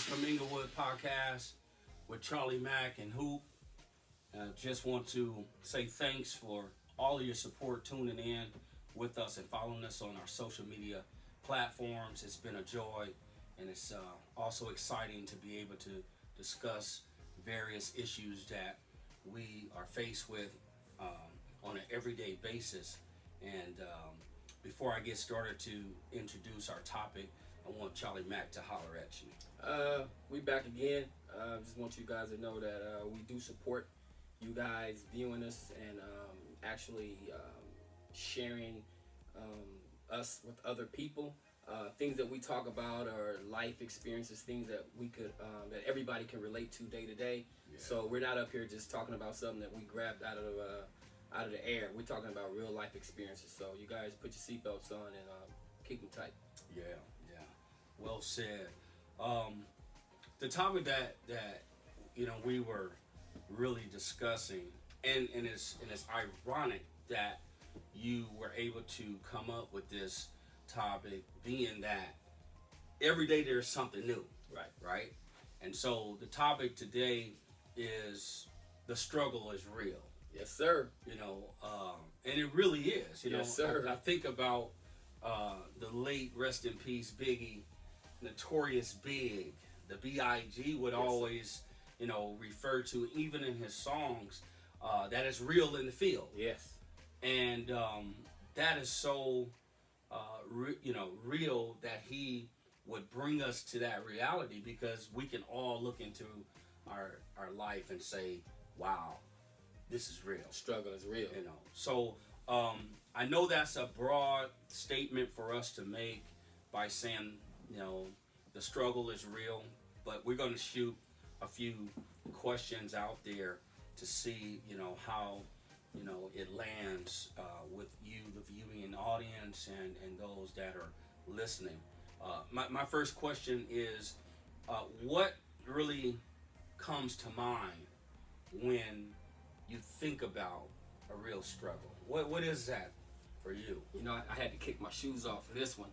from Inglewood podcast with Charley Mack and Hoop. Just want to say thanks for all of your support tuning in with us and following us on our social media platforms. It's been a joy, and it's also exciting to be able to discuss various issues that we are faced with on an everyday basis. And before I get started to introduce our topic, I want Charley Mack to holler at you. We back again. Just want you guys to know that we do support you guys viewing us and actually sharing us with other people. Things that we talk about are life experiences, things that we could that everybody can relate to day to day. So we're not up here just talking about something that we grabbed out of the air. We're talking about real life experiences. So you guys put your seatbelts on and keep them tight. Yeah. Well said. The topic that we were really discussing, and it's ironic that you were able to come up with this topic, being that every day there's something new, right? And so the topic today is the struggle is real. Yes, sir. And it really is. Yes, sir. I think about the late, rest in peace, Biggie, Notorious Big. The B.I.G. would always, refer to, even in his songs, that is real in the field. Yes. And that is so, real that he would bring us to that reality, because we can all look into our life and say, wow, this is real. Struggle is real. So I know that's a broad statement for us to make by saying, the struggle is real, but we're going to shoot a few questions out there to see, how, it lands with you, the viewing audience, and those that are listening. My first question is, what really comes to mind when you think about a real struggle? What is that for you? I had to kick my shoes off for this one,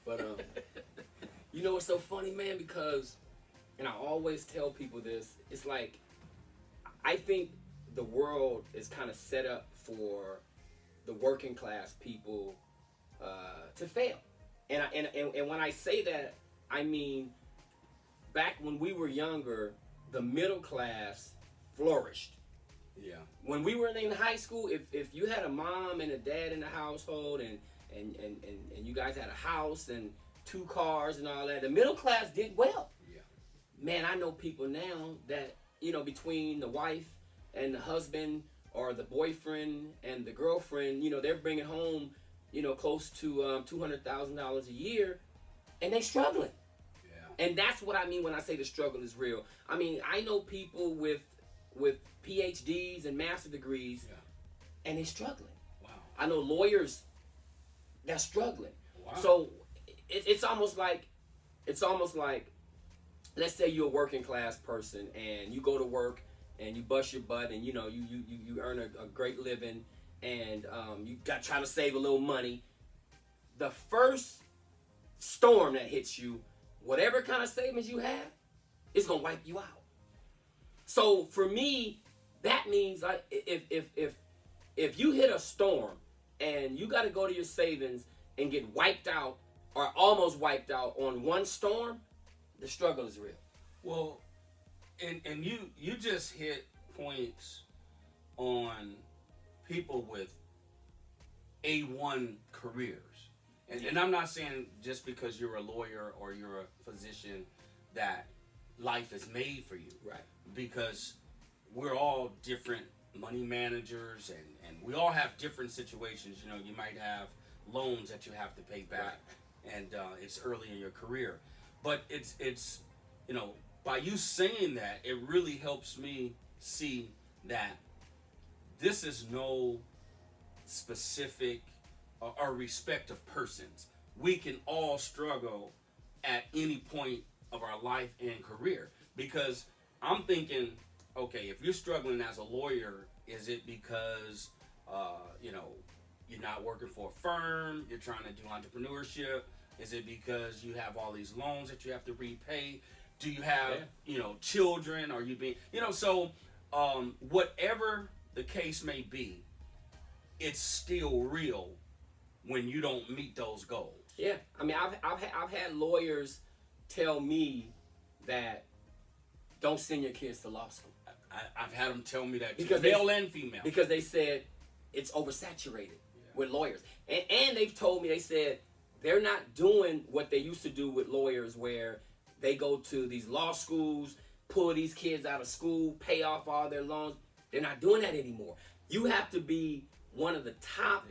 but what's so funny, man? Because, and I always tell people this, it's like, I think the world is kind of set up for the working class people to fail. And when I say that, I mean, back when we were younger, the middle class flourished. Yeah. When we were in high school, if you had a mom and a dad in the household and you guys had a house and 2 cars and all that, the middle class did well. Yeah. Man, I know people now that, between the wife and the husband, or the boyfriend and the girlfriend, they're bringing home, close to $200,000 a year, and they struggling. Yeah. And that's what I mean when I say the struggle is real. I mean, I know people with PhDs and master degrees, and they're struggling. Wow. I know lawyers that's struggling. Wow. So it's almost like, let's say you're a working class person and you go to work and you bust your butt and you earn a great living, and you got trying to save a little money. The first storm that hits you, whatever kind of savings you have, it's gonna wipe you out. So for me, that means like if you hit a storm and you got to go to your savings and get wiped out or almost wiped out on one storm, the struggle is real. Well, and you just hit points on people with A1 careers. And I'm not saying just because you're a lawyer or you're a physician that life is made for you. Right. Because we're all different money managers, and we all have different situations. You might have loans that you have to pay back, and it's early in your career. But it's by you saying that, it really helps me see that this is no specific or respect of persons. We can all struggle at any point of our life and career, because I'm thinking, okay, if you're struggling as a lawyer, is it because you're not working for a firm, you're trying to do entrepreneurship? Is it because you have all these loans that you have to repay? Do you have, children? Are you being, so whatever the case may be, it's still real when you don't meet those goals. Yeah, I mean, I've had lawyers tell me that don't send your kids to law school. I've had them tell me that too, because male and female, because they said it's oversaturated with lawyers, and they've told me, they said they're not doing what they used to do with lawyers, where they go to these law schools, pull these kids out of school, pay off all their loans. They're not doing that anymore. You have to be one of the top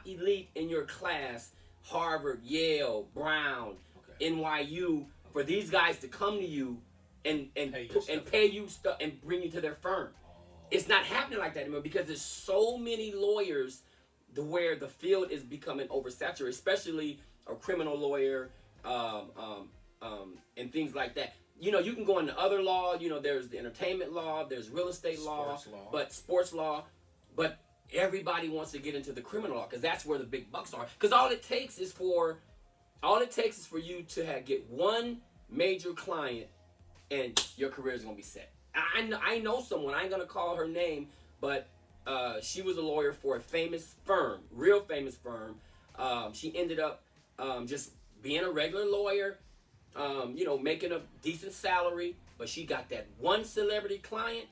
elite in your class, Harvard, Yale, Brown, NYU, for these guys to come to you and pay you stuff and bring you to their firm. It's not happening like that anymore, because there's so many lawyers to where the field is becoming oversaturated, especially a criminal lawyer, and things like that. You can go into other law. There's the entertainment law, there's real estate law, sports law, but everybody wants to get into the criminal law because that's where the big bucks are. Because all it takes is for you to get one major client, and your career is gonna be set. I know someone. I ain't gonna call her name, but she was a lawyer for a famous firm, real famous firm. She ended up just being a regular lawyer, making a decent salary, but she got that one celebrity client,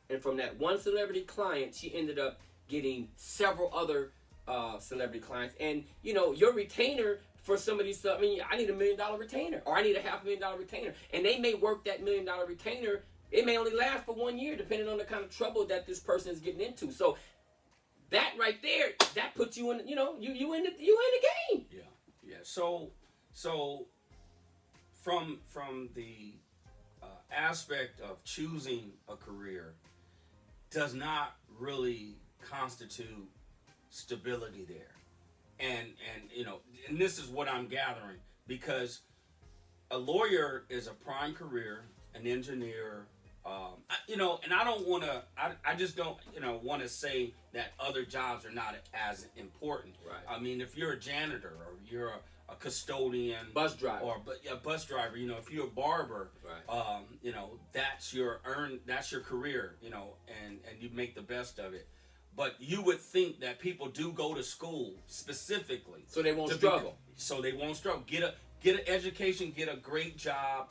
and from that one celebrity client, she ended up getting several other celebrity clients. And your retainer for some of these, I need $1 million retainer, or I need a $500,000 retainer, and they may work that $1 million retainer. It may only last for 1 year, depending on the kind of trouble that this person is getting into. So that right there, that puts you in, you in the game. Yeah. So from the aspect of choosing a career does not really constitute stability there, and this is what I'm gathering, because a lawyer is a prime career, an engineer. And I don't want to. I just don't, want to say that other jobs are not as important. Right. I mean, if you're a janitor or you're a custodian, bus driver, bus driver. If you're a barber, right. That's your career. And you make the best of it. But you would think that people do go to school specifically so they won't struggle. Get an education, get a great job.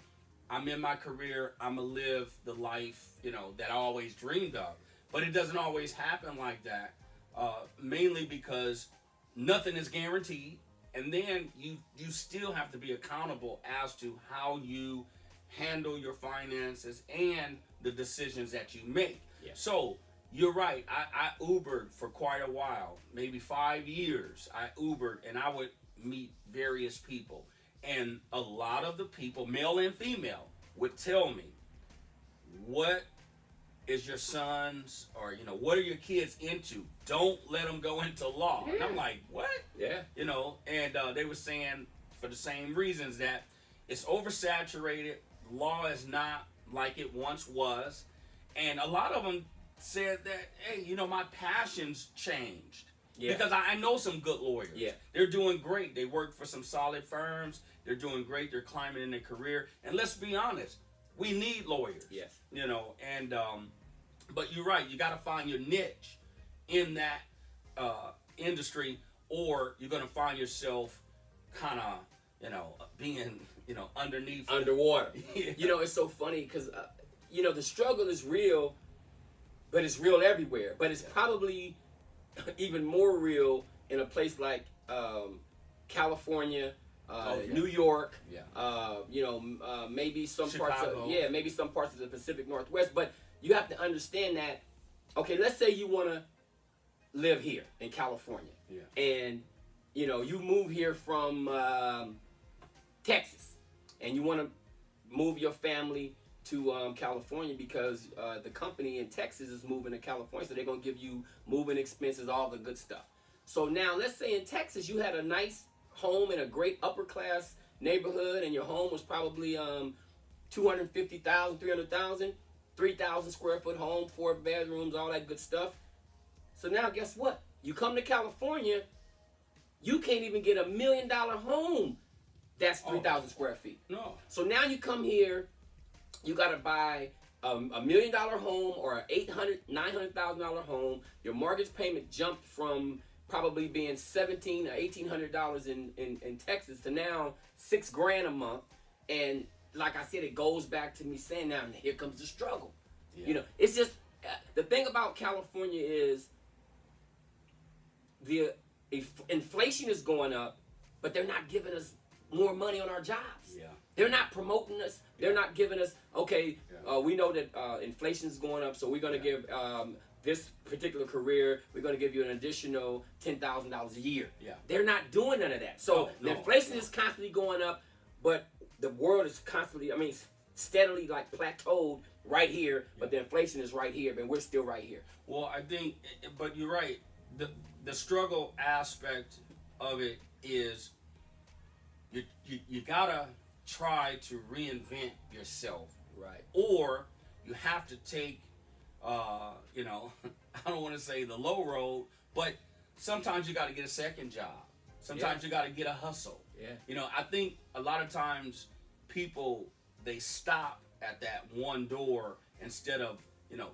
I'm in my career. I'm going to live the life, that I always dreamed of. But it doesn't always happen like that, mainly because nothing is guaranteed. And then you still have to be accountable as to how you handle your finances and the decisions that you make. Yeah. So you're right. I Ubered for quite a while, maybe 5 years. I Ubered, and I would meet various people. And a lot of the people, male and female, would tell me, what is your son's, or, what are your kids into? Don't let them go into law. Yeah. And I'm like, what? Yeah. And they were saying, for the same reasons, that it's oversaturated. Law is not like it once was. And a lot of them said that, hey, my passions changed. Yeah. Because I know some good lawyers. Yeah. They're doing great. They work for some solid firms. They're doing great. They're climbing in their career. And let's be honest, we need lawyers. Yes. And but you're right. You got to find your niche in that industry, or you're going to find yourself kind of, being, underwater. Yeah. It's so funny because, the struggle is real, but it's real everywhere. But it's probably even more real in a place like California, New York, maybe some Chicago. maybe some parts of the Pacific Northwest. But you have to understand that, okay, let's say you want to live here in California, and you move here from Texas, and you want to move your family to California because the company in Texas is moving to California, so they're going to give you moving expenses, all the good stuff. So now let's say in Texas you had a nice home in a great upper class neighborhood, and your home was probably $250,000, $300,000, 3,000 square foot home, 4 bedrooms, all that good stuff. So now guess what? You come to California, you can't even get $1 million home that's 3,000 square feet. No. So now you come here, you got to buy $1 million home or an $900,000 home. Your mortgage payment jumped from probably being $1,700 or $1,800 in Texas to now $6,000 a month. And like I said, it goes back to me saying now, and here comes the struggle. Yeah. You know, it's just the thing about California is the inflation is going up, but they're not giving us more money on our jobs. Yeah. They're not promoting us. They're not giving us, okay, Yeah. we know that inflation is going up, so we're going to give this particular career, we're going to give you an additional $10,000 a year. Yeah. They're not doing none of that. So the inflation is constantly going up, but the world is constantly, steadily like plateaued right here, but the inflation is right here, but we're still right here. Well, I think, but you're right. The struggle aspect of it is you gotta try to reinvent yourself, Right. or you have to take, I don't want to say the low road, but sometimes you got to get a second job. Sometimes you got to get a hustle. Yeah. I think a lot of times people, they stop at that one door instead of,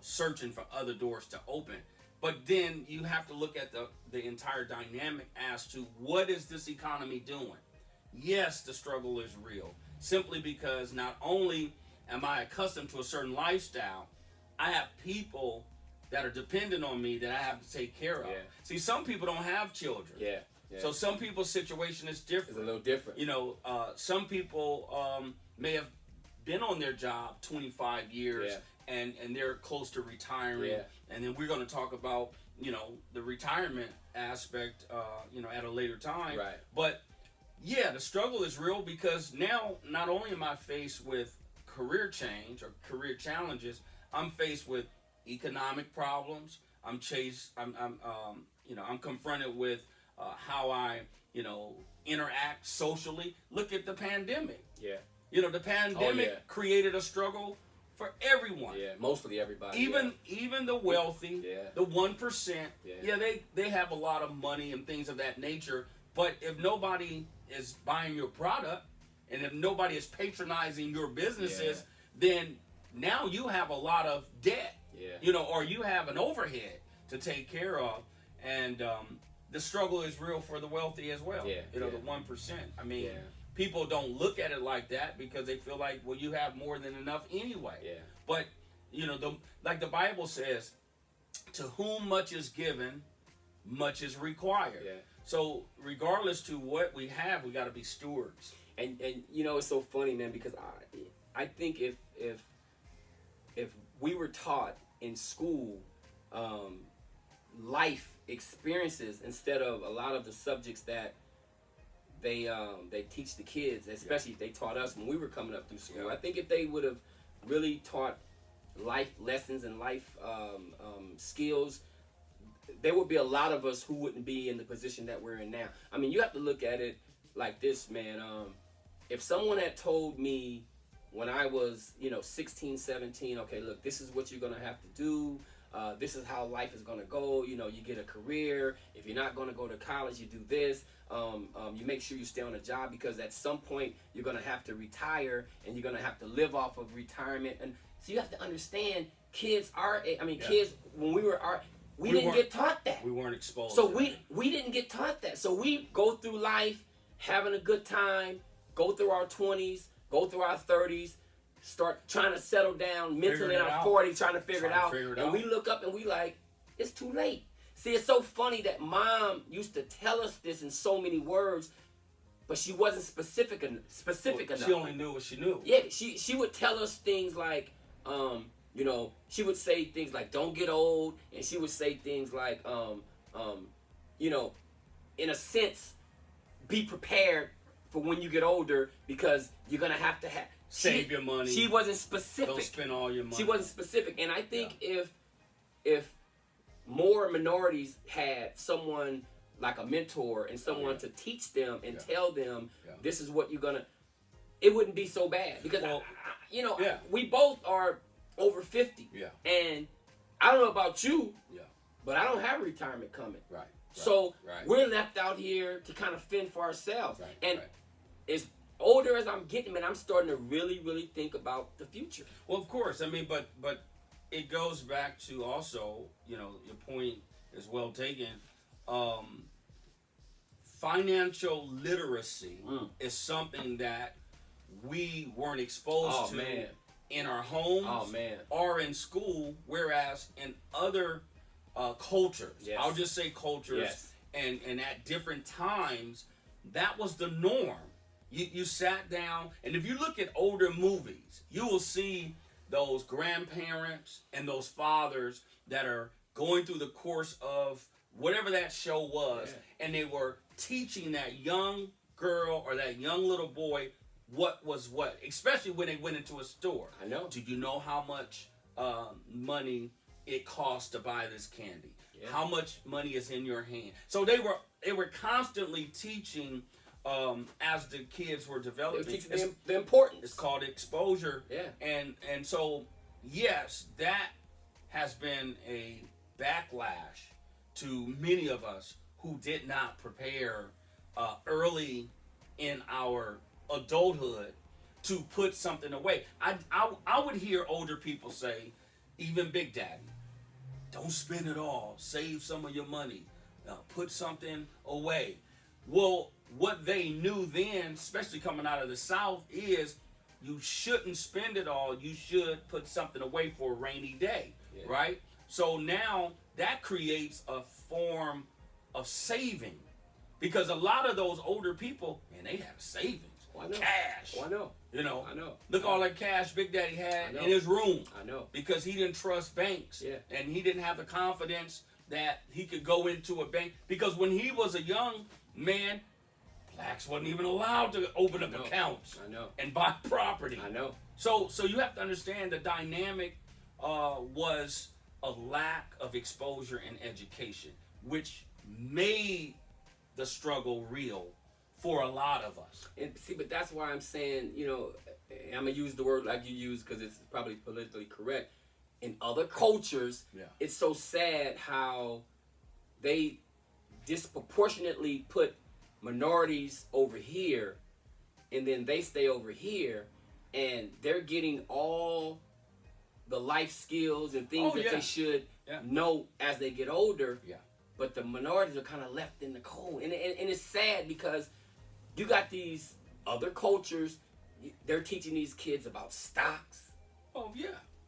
searching for other doors to open. But then you have to look at the entire dynamic as to what is this economy doing? Yes, the struggle is real. Simply because not only am I accustomed to a certain lifestyle, I have people that are dependent on me that I have to take care of. Yeah. See, some people don't have children. Yeah. So some people's situation is different. It's a little different. Some people may have been on their job 25 years and they're close to retiring. Yeah. And then we're going to talk about, the retirement aspect, at a later time. Right. But yeah, the struggle is real because now not only am I faced with career change or career challenges, I'm faced with economic problems. I'm confronted with how I, interact socially. Look at the pandemic. Yeah. The pandemic created a struggle for everyone. Yeah, mostly everybody. Even the wealthy, the 1%. Yeah. They have a lot of money and things of that nature. But if nobody is buying your product and if nobody is patronizing your businesses, then now you have a lot of debt. Yeah. Or you have an overhead to take care of. And the struggle is real for the wealthy as well. Yeah. The 1%. People don't look at it like that because they feel like, well, you have more than enough anyway. Yeah. But, like the Bible says, to whom much is given, much is required. Yeah. So regardless to what we have, we got to be stewards. And it's so funny, man, because I think if we were taught in school life experiences instead of a lot of the subjects that they teach the kids, especially if they taught us when we were coming up through school. I think if they would have really taught life lessons and life skills, there would be a lot of us who wouldn't be in the position that we're in now. You have to look at it like this, man. If someone had told me when I was, 16, 17, okay, look, this is what you're going to have to do. This is how life is going to go. You get a career. If you're not going to go to college, you do this. You make sure you stay on a job because at some point you're going to have to retire and you're going to have to live off of retirement. And so you have to understand kids kids, when we didn't get taught that. We weren't exposed. So we didn't get taught that. So we go through life having a good time, go through our 20s, go through our 30s, start trying to settle down mentally in our 40s, trying to figure it out. And we look up and we like, it's too late. See, it's so funny that mom used to tell us this in so many words, but she wasn't specific enough. She only knew what she knew. Yeah, she would tell us things like, she would say things like, don't get old. And she would say things like, in a sense, be prepared for when you get older because you're going to have save your money. She wasn't specific. Don't spend all your money. She wasn't specific. And I think if more minorities had someone like a mentor and someone to teach them and tell them this is what you're going to, it wouldn't be so bad. Because, we both are over 50. Yeah. And I don't know about you, but I don't have retirement coming. Right. So we're left out here to kind of fend for ourselves. Right. And it's older as I'm getting, man, I'm starting to really, really think about the future. Well, of course. I mean, but it goes back to also, you know, your point is well taken. Financial literacy is something that we weren't exposed to man. in our homes Man. or in school, whereas in other cultures, Yes. I'll just say cultures, Yes. and at different times, that was the norm. You sat down, and if you look at older movies, you will see those grandparents and those fathers that are going through the course of whatever that show was, and they were teaching that young girl or that young little boy what was what, especially when they went into a store. I know. Do you know how much money it costs to buy this candy? Yeah. How much money is in your hand? So they were constantly teaching as the kids were developing. They were teaching them the importance. It's called exposure. Yeah. And so yes, that has been a backlash to many of us who did not prepare early in our adulthood to put something away. I would hear older people say, even Big Daddy, don't spend it all. Save some of your money. Put something away. Well, what they knew then, especially coming out of the South, is you shouldn't spend it all. You should put something away for a rainy day, right? So now that creates a form of saving, because a lot of those older people, man, they have savings. Cash. I know. You know. I know. Look all that cash Big Daddy had in his room. I know. Because he didn't trust banks. Yeah. And he didn't have the confidence that he could go into a bank. Because when he was a young man, blacks wasn't even allowed to open up accounts. I know. And buy property. I know. So you have to understand the dynamic was a lack of exposure and education, which made the struggle real for a lot of us. And see, but that's why I'm saying, you know, I'm gonna use the word like you use because it's probably politically correct. In other cultures, it's so sad how they disproportionately put minorities over here, and then they stay over here, and they're getting all the life skills and things that they should know as they get older. Yeah. But the minorities are kind of left in the cold, and it's sad because you got these other cultures, they're teaching these kids about stocks. Oh, yeah.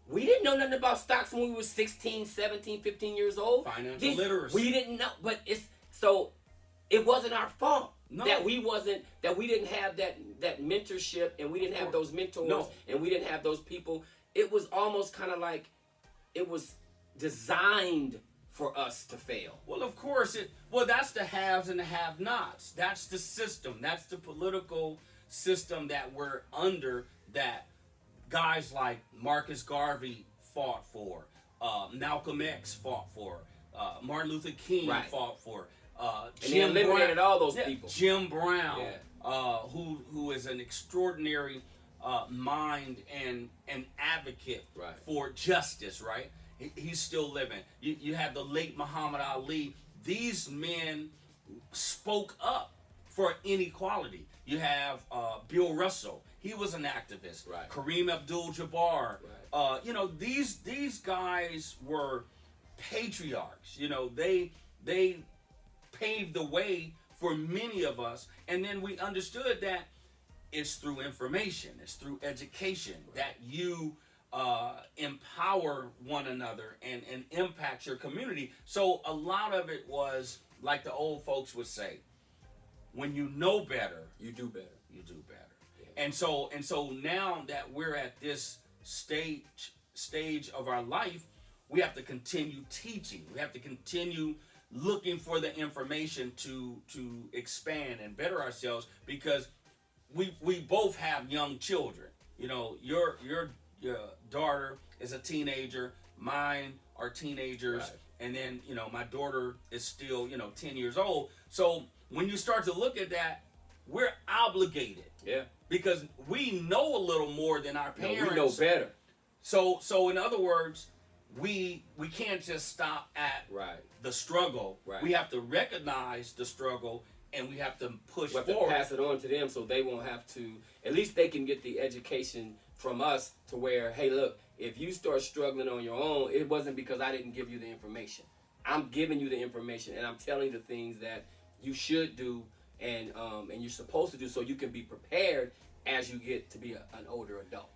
We didn't know nothing about stocks when we were 16, 17, 15 years old. Financial literacy. We didn't know, but it wasn't our fault that we didn't have that mentorship, and we didn't have those mentors, and we didn't have those people. It was almost kind of like it was designed for us to fail. Well, of course, that's the haves and the have-nots. That's the system. That's the political system that we're under, that guys like Marcus Garvey fought for, Malcolm X fought for, Martin Luther King fought for, and they eliminated all those people. Jim Brown, who is an extraordinary mind and advocate for justice, right? He's still living. You have the late Muhammad Ali. These men spoke up for inequality. You have Bill Russell. He was an activist. Right. Kareem Abdul-Jabbar. Right. You know, these guys were patriarchs. You know, they paved the way for many of us. And then we understood that it's through information, it's through education that you empower one another and impact your community. So a lot of it was, like the old folks would say, when you know better, you do better. You do better. Yeah. And so now that we're at this stage of our life, we have to continue teaching. We have to continue looking for the information to expand and better ourselves, because we both have young children. You know, your daughter is a teenager, mine are teenagers, and then, you know, my daughter is still, 10 years old. So when you start to look at that, we're obligated. Yeah. Because we know a little more than our parents. We know better. So in other words, we can't just stop at the struggle. Right. We have to recognize the struggle and we have to push We have forward. to pass it on to them so they won't have to. At least they can get the education from us to where, hey, look, if you start struggling on your own, it wasn't because I didn't give you the information. I'm giving you the information, and I'm telling you the things that you should do and you're supposed to do so you can be prepared as you get to be an older adult.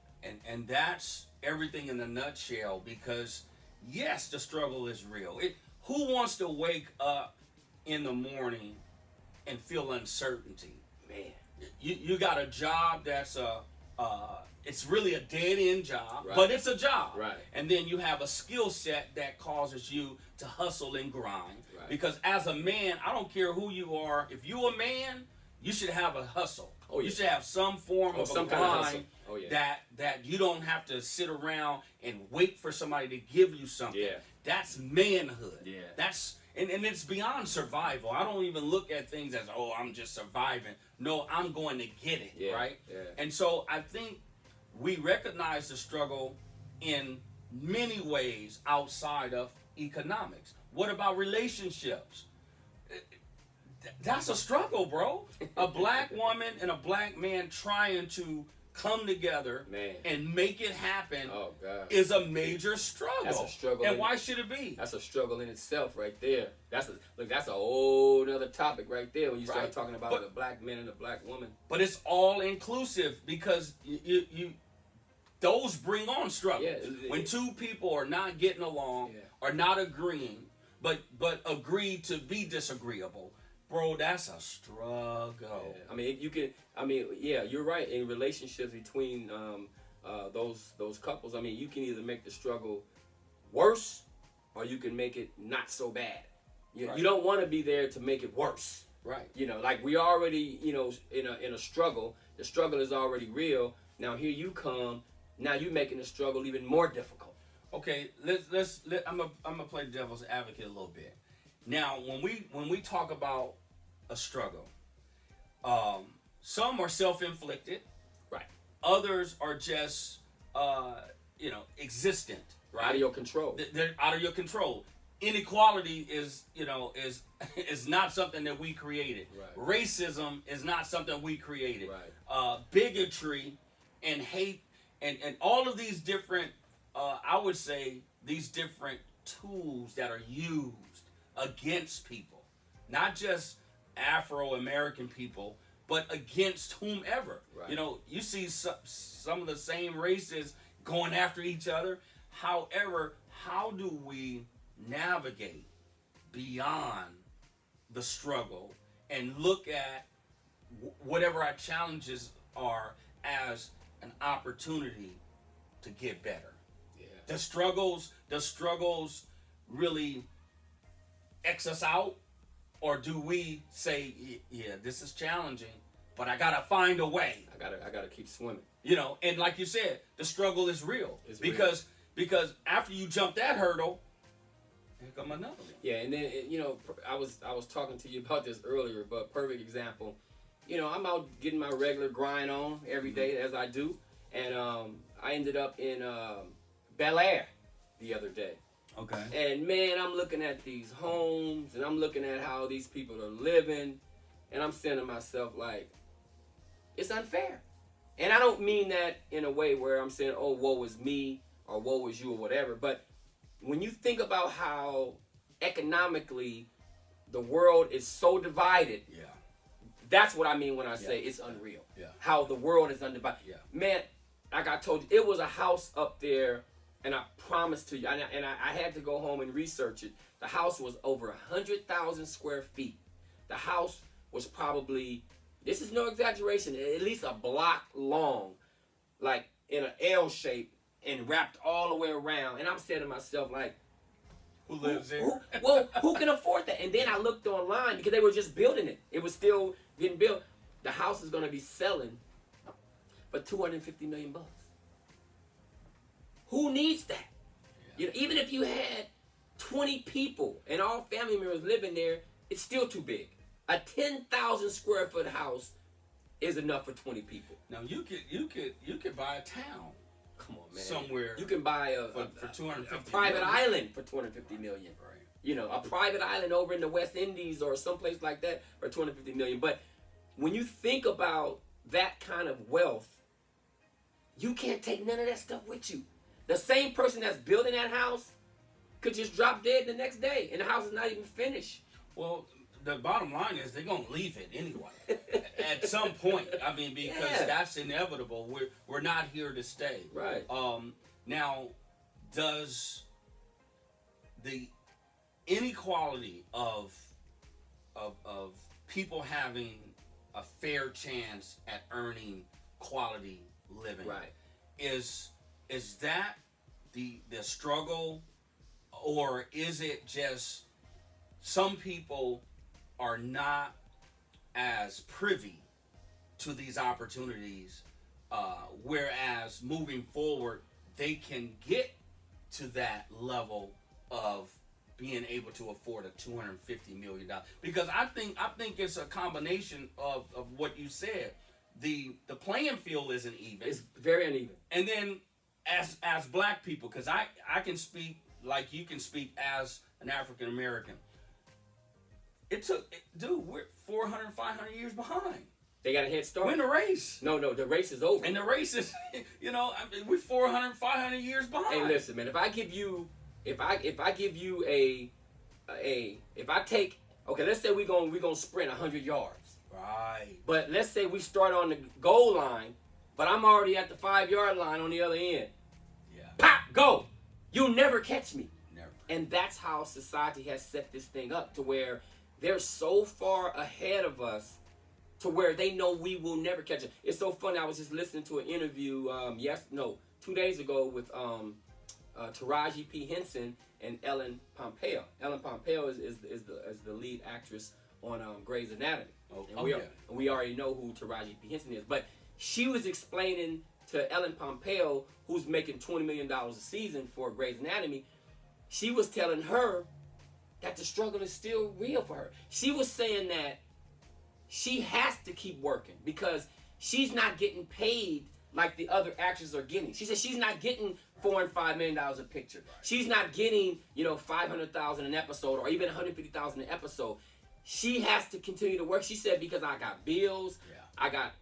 And that's everything in a nutshell, because yes, the struggle is real. Who wants to wake up in the morning and feel uncertainty? Man. You got a job that's it's really a dead end job, Right. but it's a job. Right. And then you have a skill set that causes you to hustle and grind. Right. Because as a man, I don't care who you are, if you're a man, you should have a hustle. Oh, yeah. You should have some form of some a kind of hustle. grind Oh, yeah. that you don't have to sit around and wait for somebody to give you something. Yeah. That's manhood. Yeah. That's and it's beyond survival. I don't even look at things as, oh, I'm just surviving. No, I'm going to get it, Yeah. right? Yeah. And so I think we recognize the struggle in many ways outside of economics. What about relationships? That's a struggle, bro. A black woman and a black man trying to come together Man. and make it happen Oh, God. is a major struggle. That's a struggle. And why should it be? That's a struggle in itself right there. That's a whole other topic right there when you start Right. talking about But- the black man and the black woman. But it's all inclusive, because you those bring on struggle. Yeah. When two people are not getting along, Yeah. are not agreeing, but agree to be disagreeable, bro, that's a struggle. Yeah. I mean, yeah, you're right. In relationships between those couples, I mean, you can either make the struggle worse or you can make it not so bad. Right. You don't want to be there to make it worse. Right. Like we already, in a struggle. The struggle is already real. Now here you come. Now you're making the struggle even more difficult. Okay, I'm gonna play devil's advocate a little bit. Now, when we talk about a struggle, some are self-inflicted, Right. others are just existent, right? Out of your control. They're out of your control. Inequality is is not something that we created. Right. Racism is not something we created. Right. Bigotry and hate and all of these different, I would say, these different tools that are used against people, not just Afro-American people, but against whomever. Right. You see some of the same races going after each other. However, how do we navigate beyond the struggle and look at whatever our challenges are as an opportunity to get better? Yeah. The struggles really X us out, or do we say, yeah, this is challenging, but I gotta find a way? I gotta keep swimming. And like you said, the struggle is real. It's because after you jump that hurdle, here come another one. Yeah, and then I was talking to you about this earlier, but perfect example. I'm out getting my regular grind on every day as I do, and I ended up in Bel Air the other day. Okay. And man, I'm looking at these homes and I'm looking at how these people are living, and I'm saying to myself, like, it's unfair. And I don't mean that in a way where I'm saying, oh, woe is me or woe is you or whatever, but when you think about how economically the world is so divided, Yeah. that's what I mean when I say it's unreal. Yeah. How the world is undivided. Yeah. Man, like I told you, it was a house up there, and I promised to you, and I had to go home and research it. The house was over 100,000 square feet. The house was probably, this is no exaggeration, at least a block long, like in an L shape, and wrapped all the way around. And I'm saying to myself, like, Who lives there? who can afford that? And then I looked online because they were just building it. It was still getting built. The house is going to be selling for $250 million. Who needs that? Yeah. Even if you had 20 people and all family members living there, it's still too big. A 10,000 square foot house is enough for 20 people. Now you could buy a town Come on, man. somewhere You can buy for 250 a private million. island for $250 million. Right. a private island over in the West Indies or someplace like that for $250 million. But when you think about that kind of wealth, you can't take none of that stuff with you. The same person that's building that house could just drop dead the next day, and the house is not even finished. Well, the bottom line is they're gonna leave it anyway at some point. I mean, because that's inevitable. We're not here to stay. Right. Now, does the inequality of people having a fair chance at earning quality living, right, is that the struggle, or is it just some people are not as privy to these opportunities, whereas moving forward they can get to that level of being able to afford a $250 million? Because I think it's a combination of what you said. The playing field isn't even. It's very uneven. And then as black people, because I can speak like you can speak as an African American. Dude, we're 400, 500 years behind. They got a head start. We're in the race. No, the race is over. And the race is, we're 400, 500 years behind. Hey, listen, man. If I take, okay, let's say we're gonna sprint 100 yards. Right. But let's say we start on the goal line, but I'm already at the 5-yard line on the other end. Yeah. Pop, go. You'll never catch me. Never. And that's how society has set this thing up, to where they're so far ahead of us to where they know we will never catch it. It's so funny. I was just listening to an interview 2 days ago with Taraji P. Henson and Ellen Pompeo. Ellen Pompeo is the lead actress on Grey's Anatomy. And we already know who Taraji P. Henson is. But she was explaining to Ellen Pompeo, who's making $20 million a season for Grey's Anatomy, she was telling her that the struggle is still real for her. She was saying that she has to keep working because she's not getting paid like the other actors are getting. She said she's not getting $4 and $5 million a picture. Right. She's not getting, $500,000 an episode or even $150,000 an episode. She has to continue to work. She said, because I got bills, I got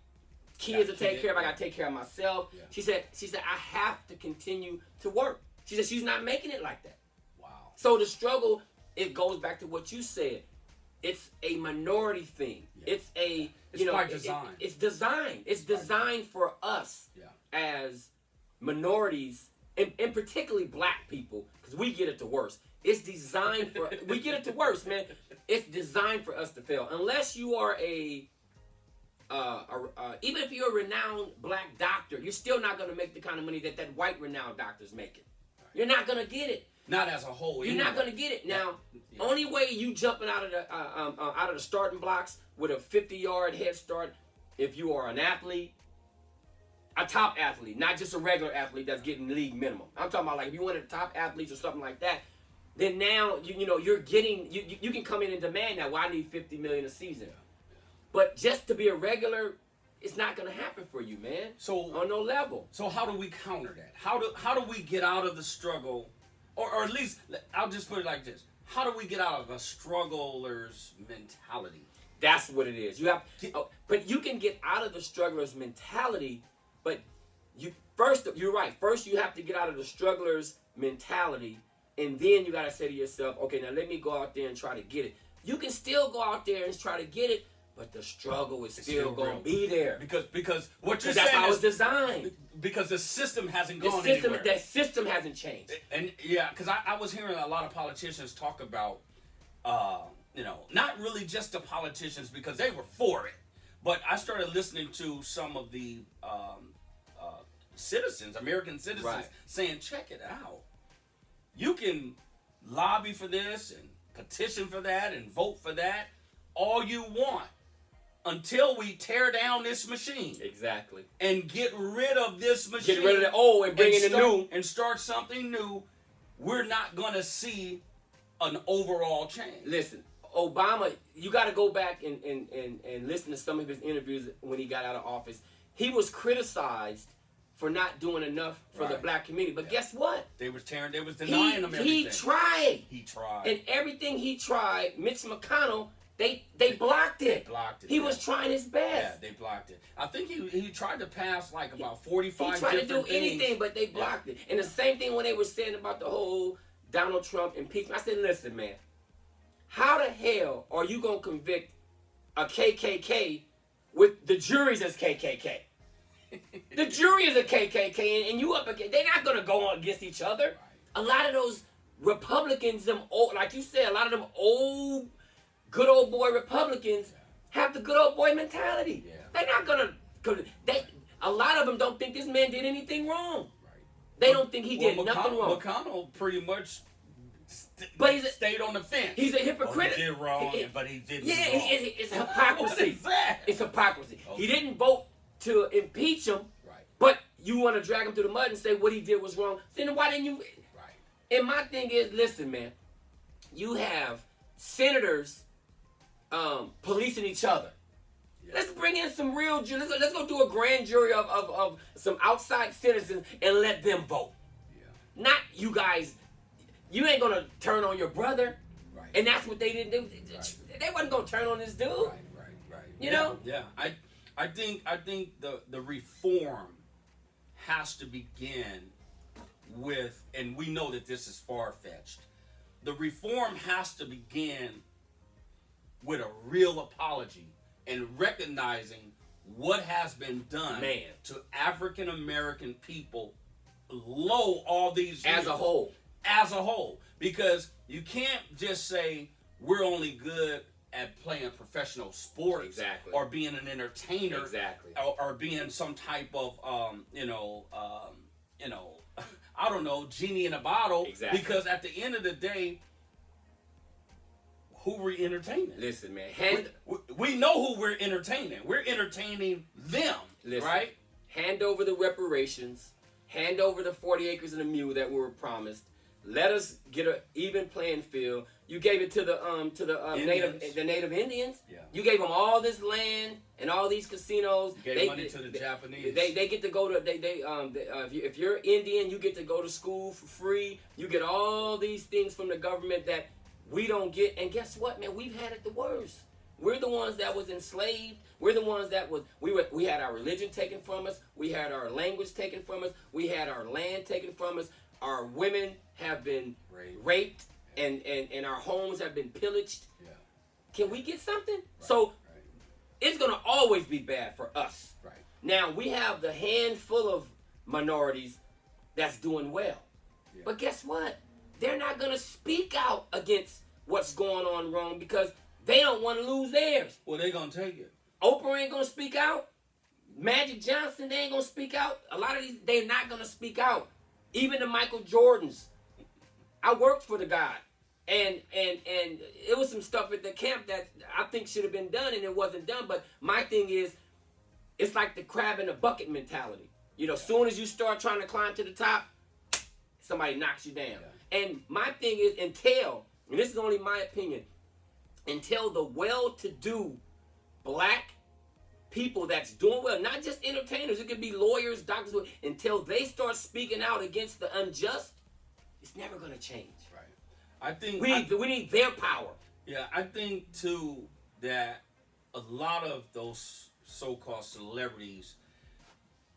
kids to take care of, I got to take care of myself. Yeah. She said I have to continue to work. She said she's not making it like that. Wow. So the struggle, it goes back to what you said. It's a minority thing. Yeah. It's by design. It's designed. It's designed for us as minorities, and particularly black people, because we get it the worst. It's designed for we get it the worst, man. It's designed for us to fail. Unless you are even if you're a renowned black doctor, you're still not going to make the kind of money that white renowned doctor's making. Right. You're not going to get it. Not as a whole. You're not going to get it. Now, only way you jumping out of the starting blocks with a 50-yard head start, if you are an athlete, a top athlete, not just a regular athlete that's getting league minimum. I'm talking about like if you're one of the top athletes or something like that. Then now you're getting you can come in and demand that. Well, I need $50 million a season. But just to be a regular, it's not going to happen for you, man. So on no level. So how do we counter that? How do we get out of the struggle, or at least I'll just put it like this: how do we get out of a struggler's mentality? That's what it is. But you can get out of the struggler's mentality, but you're right. First, you have to get out of the struggler's mentality. And then you got to say to yourself, okay, now let me go out there and try to get it. You can still go out there and try to get it, but the struggle is still going to be there. Because what you're saying is... That's how it's designed. Because the system hasn't gone anywhere. That system hasn't changed. And because I was hearing a lot of politicians talk about, not really just the politicians because they were for it, but I started listening to some of the citizens, American citizens, saying, check it out. You can lobby for this and petition for that and vote for that all you want until we tear down this machine. Exactly. And get rid of this machine. Get rid of the old and bring in the new. And start something new. We're not going to see an overall change. Listen, Obama, you got to go back and listen to some of his interviews when he got out of office. He was criticized for not doing enough for the black community. But guess what? They was denying them everything. He tried. He tried. And everything he tried, Mitch McConnell, they blocked it. They blocked it. He was trying his best. Yeah, they blocked it. I think he tried to pass like about 45 He tried to do things. anything, but they blocked it. And the same thing when they were saying about the whole Donald Trump impeachment. I said, listen, man, how the hell are you going to convict a KKK with the juries as KKK? The jury is a KKK, and you up against. They're not gonna go against each other. Right. A lot of those Republicans, them old, like you said, a lot of them old, good old boy Republicans have the good old boy mentality. Yeah. They're not gonna. A lot of them don't think this man did anything wrong. Right. They don't think he did nothing wrong. McConnell pretty much. But he stayed on the fence. He's a hypocrite. He did wrong, but he didn't. Yeah, wrong. It's hypocrisy. What is that? It's hypocrisy. Okay. He didn't vote to impeach him, but you want to drag him through the mud and say what he did was wrong. Then why didn't you? Right. And my thing is, listen, man, you have senators policing each other. Yeah. Let's bring in some real. Let's go do a grand jury of some outside citizens and let them vote. Yeah. Not you guys. You ain't gonna turn on your brother, right? And that's what they didn't do. Right. They wasn't gonna turn on this dude. Right. You know? Yeah. I think the reform has to begin with, and we know that this is far-fetched. The reform has to begin with a real apology and recognizing what has been done to African American people below all these years. As a whole. Because you can't just say we're only good at playing professional sports, or being an entertainer, or being some type of I don't know, genie in a bottle. Because at the end of the day, who we're entertaining? Listen, man, we know who we're entertaining. We're entertaining them, right? Hand over the reparations. Hand over the 40 acres and a mule that we were promised. Let us get an even playing field. You gave it to the native Indians. Yeah. You gave them all this land and all these casinos. You gave money to the Japanese. They get to go to if you're Indian, you get to go to school for free. You get all these things from the government that we don't get. And guess what, man? We've had it the worst. We're the ones that was enslaved. We're the ones that we had our religion taken from us. We had our language taken from us. We had our land taken from us. Our women have been raped, and our homes have been pillaged. Yeah. Can we get something? So it's going to always be bad for us. Right. Now, we have the handful of minorities that's doing well. Yeah. But guess what? They're not going to speak out against what's going on wrong because they don't want to lose theirs. Well, they're going to take it. Oprah ain't going to speak out. Magic Johnson, they ain't going to speak out. A lot of these, they're not going to speak out. Even the Michael Jordans. I worked for the guy. And it was some stuff at the camp that I think should have been done and it wasn't done. But my thing is, it's like the crab in a bucket mentality. You know, as soon as you start trying to climb to the top, somebody knocks you down. Yeah. And my thing is, until, and this is only my opinion, until the well-to-do black people that's doing well, not just entertainers, it could be lawyers, doctors, until they start speaking out against the unjust, it's never going to change. Right. I think we need their power. Yeah, I think too that a lot of those so-called celebrities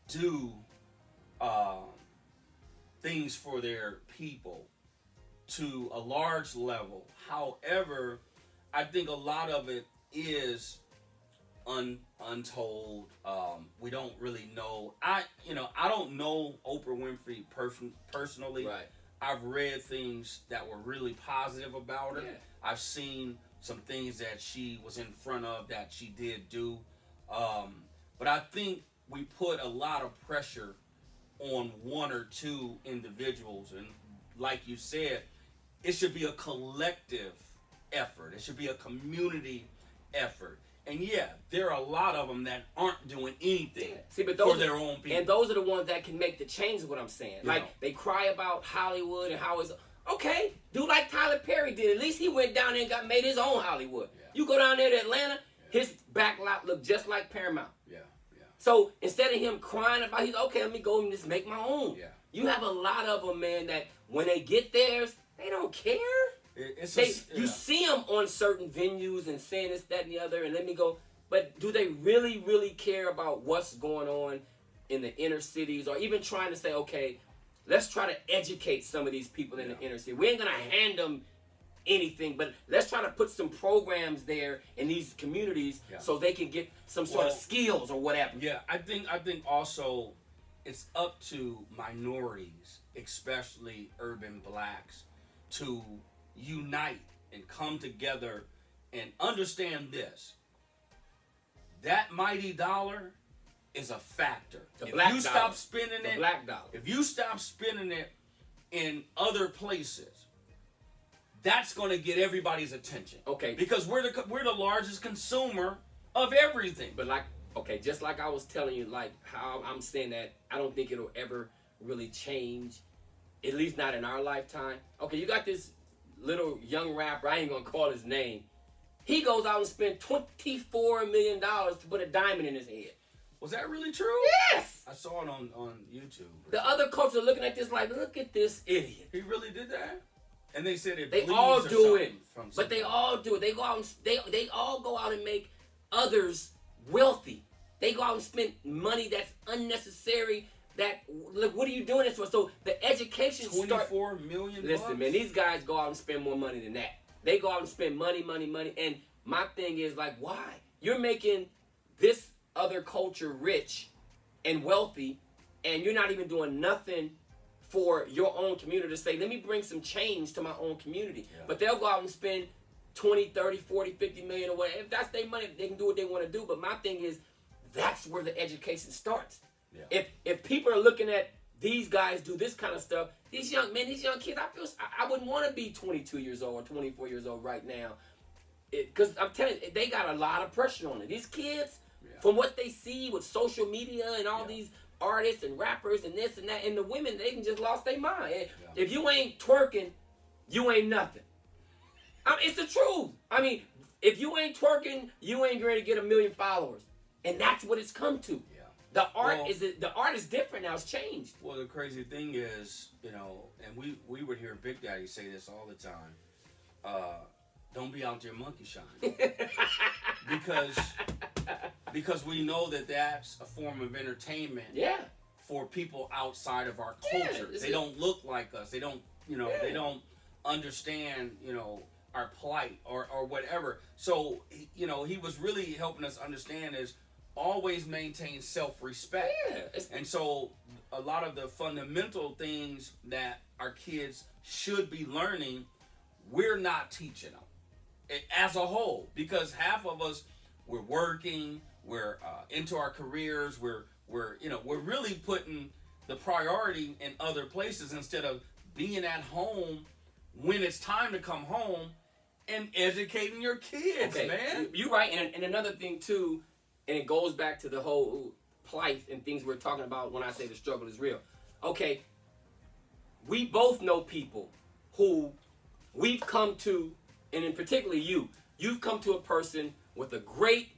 do things for their people to a large level. However, I think a lot of it is untold. We don't really know. I don't know Oprah Winfrey personally. Right. I've read things that were really positive about her. Yeah. I've seen some things that she was in front of that she did do. But I think we put a lot of pressure on one or two individuals. And like you said, it should be a collective effort. It should be a community effort. And yeah, there are a lot of them that aren't doing anything for their own people. And those are the ones that can make the change, is what I'm saying. They cry about Hollywood and how it's, okay, do like Tyler Perry did. At least he went down there and made his own Hollywood. Yeah. You go down there to Atlanta, his back lot looked just like Paramount. Yeah. So instead of him crying about, he's okay. Let me go and just make my own. Yeah. You have a lot of them, man, that when they get theirs, they don't care. You see them on certain venues and saying this, that, and the other, and let me go. But do they really, really care about what's going on in the inner cities, or even trying to say, okay, let's try to educate some of these people in the inner city. We ain't gonna hand them anything, but let's try to put some programs there in these communities so they can get some sort of skills or whatever. Yeah, I think also it's up to minorities, especially urban blacks, to unite and come together and understand this. That mighty dollar is a factor. If you stop spending it, black dollar. If you stop spending it in other places, that's going to get everybody's attention. Okay. Because we're the largest consumer of everything. But just like I was telling you, like how I'm saying that I don't think it'll ever really change, at least not in our lifetime. Okay, you got this little young rapper, I ain't going to call his name. He goes out and spends $24 million to put a diamond in his head. Was that really true? Yes! I saw it on YouTube. The other coaches are looking at this like, look at this idiot. He really did that? And they said they all do it. But they all do it. They go out and they all go out and make others wealthy. They go out and spend money that's unnecessary. Look, what are you doing this for? So the education $24 million. Listen, man, these guys go out and spend more money than that. They go out and spend money. And my thing is like, why? You're making this other culture rich and wealthy, and you're not even doing nothing for your own community to say, let me bring some change to my own community. Yeah. But they'll go out and spend 20, 30, 40, 50 million or whatever. If that's their money, they can do what they want to do. But my thing is, that's where the education starts. Yeah. If people are looking at these guys do this kind of stuff, these young kids, I wouldn't want to be 22 years old or 24 years old right now. Because I'm telling you, they got a lot of pressure on it. These kids, from what they see with social media and all these artists and rappers and this and that, and the women, they can just lost their mind. If you ain't twerking, you ain't nothing. It's the truth. I mean, if you ain't twerking, you ain't going to get 1 million followers. And that's what it's come to. Yeah. The art is different now. It's changed. Well, the crazy thing is, and we would hear Big Daddy say this all the time. Don't be out there monkey shining. because we know that that's a form of entertainment for people outside of our culture. They don't look like us. They don't, they don't understand, our plight or whatever. So, he was really helping us understand is always maintain self-respect. Yeah. And so a lot of the fundamental things that our kids should be learning, we're not teaching them as a whole, because half of us, we're working, we're into our careers, we're really putting the priority in other places instead of being at home when it's time to come home and educating your kids, man. You're right. And another thing too, and it goes back to the whole plight and things we're talking about when I say the struggle is real. Okay, we both know people who we've come to, and in particularly you've come to a person with a great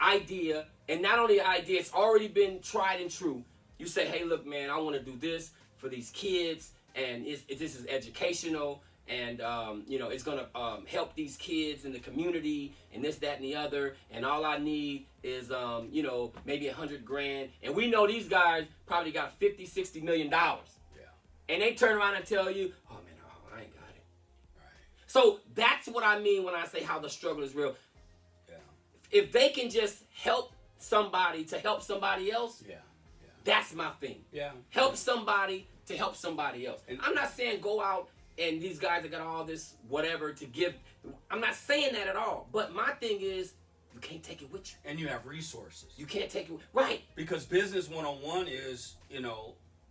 idea, and not only an idea, it's already been tried and true. You say, hey, look, man, I want to do this for these kids, and this is educational, and it's gonna help these kids in the community, and this, that, and the other, and all I need is maybe $100,000, and we know these guys probably got $50-60 million, and they turn around and tell you, oh man, I ain't got it. Right. So that's what I mean when I say how the struggle is real. Yeah. If they can just help somebody to help somebody else, that's my thing. Yeah. Help somebody to help somebody else. And I'm not saying go out and these guys that got all this whatever to give. I'm not saying that at all. But my thing is, you can't take it with you. And you have resources. You can't take it. Right. Because business 101 is,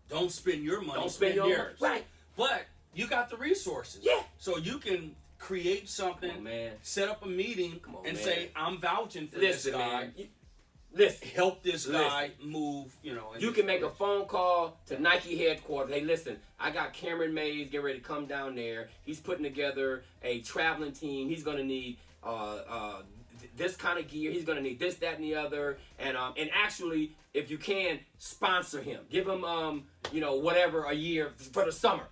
don't spend your money. Don't spend your money. Right. But you got the resources. Yeah. So you can create something, set up a meeting, and say, I'm vouching for this guy. Listen, help this guy move, You can make a phone call to Nike headquarters. Hey, listen, I got Cameron Mays getting ready to come down there. He's putting together a traveling team. He's going to need this kind of gear. He's gonna need this, that, and the other. And actually, if you can, sponsor him. Give him whatever a year for the summer.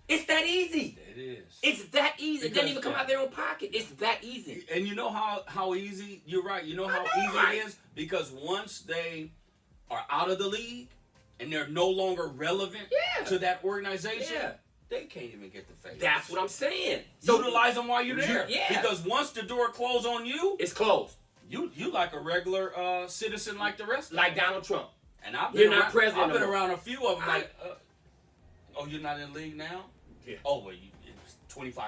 It's that easy. It is. It's that easy. It doesn't even come out of their own pocket. It's that easy. And you know how easy, you're right, you know how easy it is? Because once they are out of the league and they're no longer relevant to that organization, they can't even get the favors. That's what I'm saying. So utilize them while you're there. Yeah. Because once the door closes on you, it's closed. You like a regular citizen like the rest of them. Like Donald Trump. And I've been around a few of them. Oh, you're not in the league now? Yeah. Oh, well, it's $25.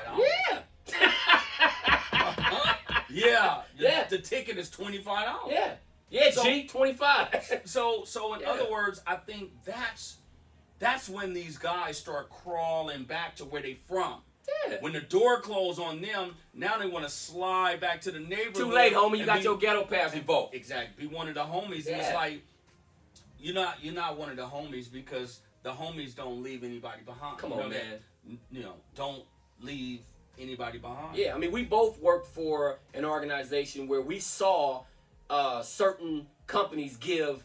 Yeah. Yeah. The ticket is $25. Yeah. Yeah, so, G, 25. So in other words, I think that's when these guys start crawling back to where they from. Yeah. When the door closed on them, now they want to slide back to the neighborhood. Too late, homie. You got your ghetto pass revoked. Exactly. Be one of the homies. Yeah. And it's like, you're not one of the homies because the homies don't leave anybody behind. Come on, man. Don't leave anybody behind. Yeah, I mean, we both worked for an organization where we saw certain companies give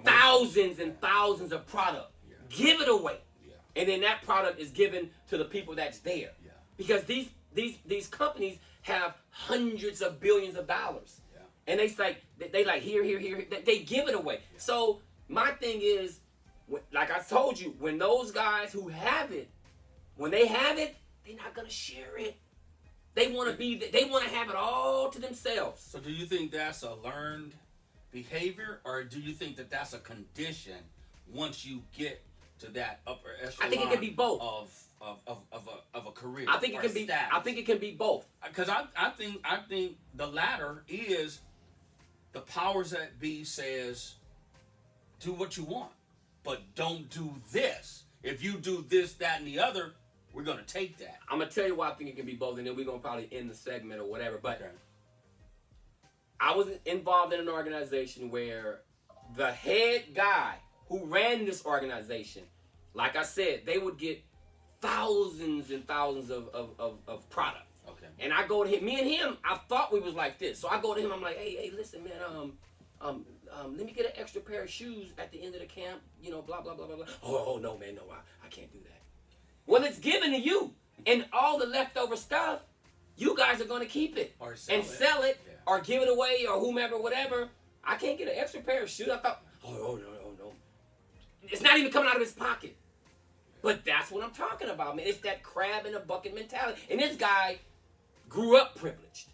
thousands and thousands of product. Yeah. Give it away. Yeah. And then that product is given to the people that's there. Yeah. Because these companies have hundreds of billions of dollars. Yeah. And they like here. They give it away. Yeah. So my thing is, like I told you, when those guys who have it, when they have it, they're not gonna share it. They want to have it all to themselves. So do you think that's a learned behavior, or do you think that that's a condition once you get to that upper echelon? I think it can be both of a career. I think it can be. Status? I think it can be both. Because I think the latter is the powers that be says, do what you want, but don't do this. If you do this, that, and the other, we're going to take that. I'm going to tell you why I think it can be both, and then we're going to probably end the segment or whatever. But I was involved in an organization where the head guy who ran this organization, like I said, they would get thousands and thousands of product. Okay. And I go to him. Me and him, I thought we was like this. So I go to him. I'm like, hey, listen, man. Let me get an extra pair of shoes at the end of the camp. Blah blah blah blah blah. Oh no, man, no, I can't do that. Well, it's given to you, and all the leftover stuff, you guys are going to keep it sell it, or give it away, or whomever, whatever. I can't get an extra pair of shoes. I thought, oh no. It's not even coming out of his pocket. But that's what I'm talking about, man. It's that crab in a bucket mentality. And this guy grew up privileged.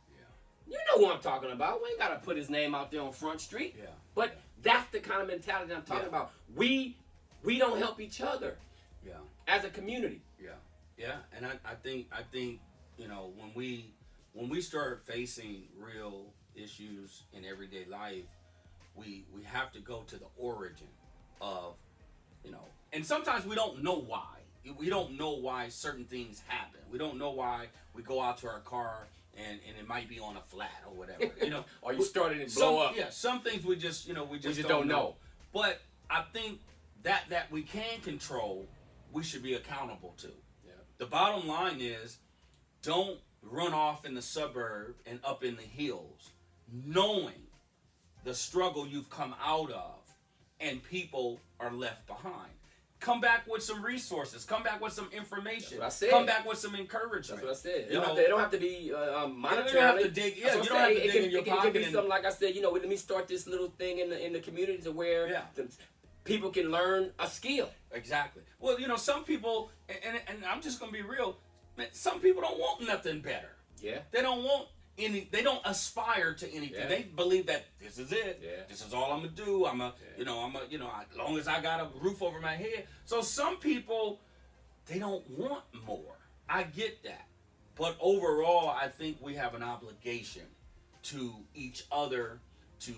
Yeah. You know who I'm talking about. We ain't got to put his name out there on Front Street. Yeah. But that's the kind of mentality that I'm talking about. We don't help each other. Yeah. As a community. Yeah. And I think when we start facing real issues in everyday life, we have to go to the origin of, and sometimes we don't know why. We don't know why certain things happen. We don't know why we go out to our car and it might be on a flat or whatever. Or you started and blow up. Yeah, some things we just don't know. But I think that we can control, we should be accountable to. Yeah. The bottom line is, don't run off in the suburb and up in the hills knowing the struggle you've come out of and people are left behind. Come back with some resources. Come back with some information. That's what I said. Come back with some encouragement. That's what I said. They don't have to be monetary. You don't have to dig. Yeah, you don't have to dig in your pocket. It can be something like I said. Let me start this little thing in the community to where people can learn a skill. Exactly. Well, some people, and I'm just gonna be real. Man, some people don't want nothing better. Yeah. They don't want any. They don't aspire to anything. Yeah. They believe that this is it. Yeah. This is all I'm gonna do. As long as I got a roof over my head. So some people, they don't want more. I get that. But overall, I think we have an obligation to each other to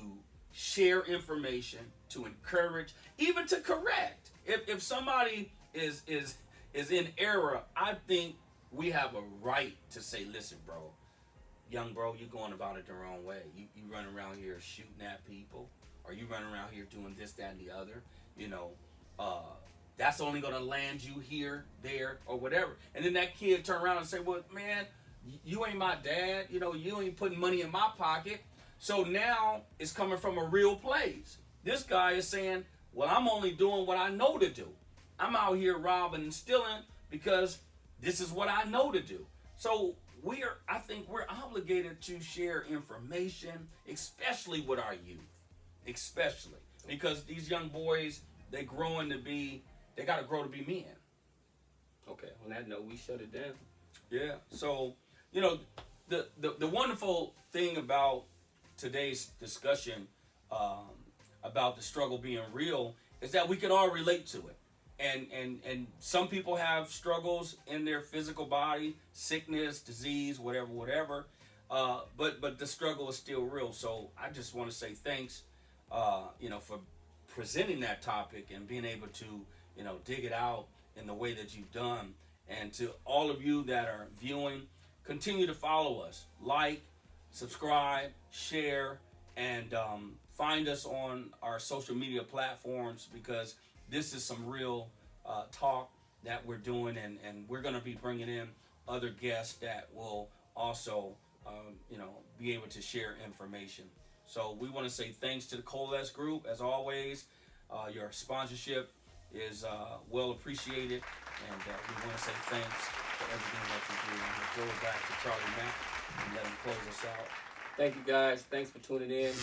share information, to encourage, even to correct. If somebody is in error, I think we have a right to say, listen, bro, young bro, you're going about it the wrong way. You run around here shooting at people, or you run around here doing this, that, and the other. That's only going to land you here, there, or whatever. And then that kid turn around and say, well, man, You ain't my dad. You know, you ain't putting money in my pocket. So now it's coming from a real place. This guy is saying, well, I'm only doing what I know to do. I'm out here robbing and stealing because this is what I know to do. So I think we're obligated to share information, especially with our youth. Especially. Because these young boys, they got to grow to be men. Okay, on that note, we shut it down. Yeah. So, you know, the wonderful thing about today's discussion about the struggle being real is that we can all relate to it. And some people have struggles in their physical body, sickness, disease, whatever. But the struggle is still real. So I just want to say thanks, for presenting that topic and being able to, dig it out in the way that you've done. And to all of you that are viewing, continue to follow us, like, subscribe, share, and find us on our social media platforms, because this is some real talk that we're doing, and we're going to be bringing in other guests that will also, be able to share information. So we want to say thanks to the Coalesce Group. As always, your sponsorship is well appreciated, and we want to say thanks for everything that you do. I'm going to throw it back to Charley Mack and let him close us out. Thank you, guys. Thanks for tuning in.